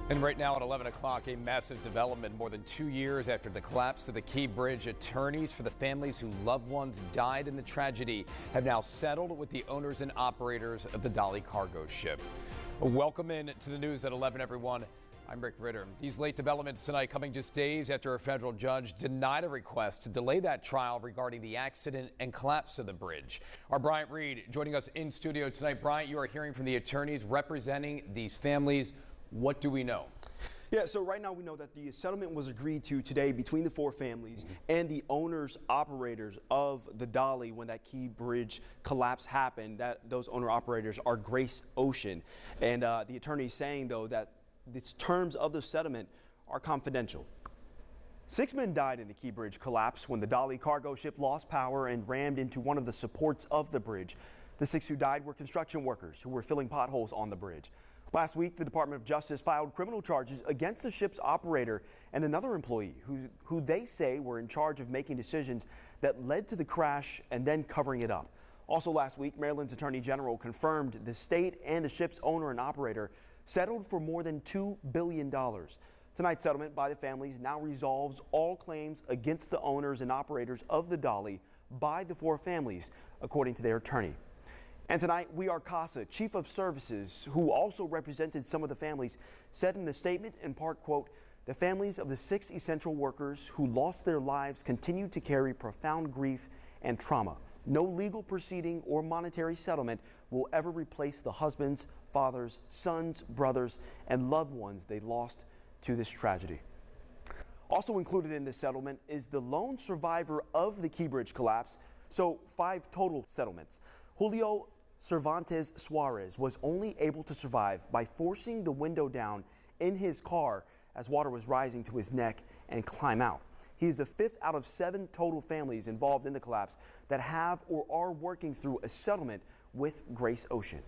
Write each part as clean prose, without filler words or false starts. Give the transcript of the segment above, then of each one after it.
And right now at 11 o'clock, a massive development more than 2 years after the collapse of the Key Bridge. Attorneys for the families whose loved ones died in the tragedy have now settled with the owners and operators of the Dali cargo ship. Welcome in to the news at 11, everyone. I'm Rick Ritter. These late developments tonight coming just days after a federal judge denied a request to delay that trial regarding the accident and collapse of the bridge. Our Bryant Reed joining us in studio tonight. Bryant, you are hearing from the attorneys representing these families. What do we know? Yeah, so right now we know that the settlement was agreed to today between the four families and the owners, operators of the Dali when that Key Bridge collapse happened. Those owner operators are Grace Ocean. And the attorney is saying, though, that the terms of the settlement are confidential. 6 men died in the Key Bridge collapse when the Dali cargo ship lost power and rammed into one of the supports of the bridge. The 6 who died were construction workers who were filling potholes on the bridge. Last week, the Department of Justice filed criminal charges against the ship's operator and another employee who they say were in charge of making decisions that led to the crash and then covering it up. Also last week, Maryland's Attorney General confirmed the state and the ship's owner and operator settled for more than $2 billion. Tonight's settlement by the families now resolves all claims against the owners and operators of the Dali by the four families, according to their attorney. And tonight, We Are CASA, Chief of Services, who also represented some of the families, said in a statement, in part, quote, "The families of the 6 essential workers who lost their lives continue to carry profound grief and trauma. No legal proceeding or monetary settlement will ever replace the husbands, fathers, sons, brothers, and loved ones they lost to this tragedy." Also included in this settlement is the lone survivor of the Key Bridge collapse, so 5 total settlements. Julio Cervantes Suarez was only able to survive by forcing the window down in his car as water was rising to his neck and climb out. He is the 5th out of 7 total families involved in the collapse that have or are working through a settlement with Grace Ocean.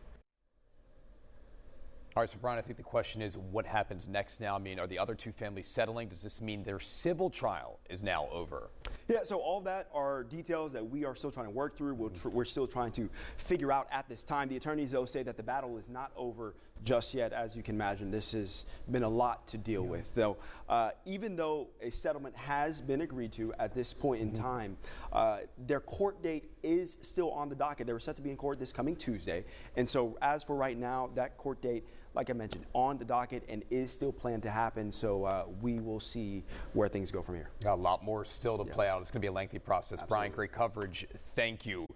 All right, so Brian, I think the question is what happens next now? I mean, are the other 2 families settling? Does this mean their civil trial is now over? Yeah, so all of that are details that we are still trying to work through. We're still trying to figure out at this time. The attorneys, though, say that the battle is not over just yet. As you can imagine, this has been a lot to deal with. Though, even though a settlement has been agreed to at this point in time, their court date is still on the docket. They were set to be in court this coming Tuesday. And so as for right now, that court date, like I mentioned, on the docket and is still planned to happen. So we will see where things go from here. Got a lot more still to play out. It's going to be a lengthy process. Absolutely. Brian, great coverage. Thank you.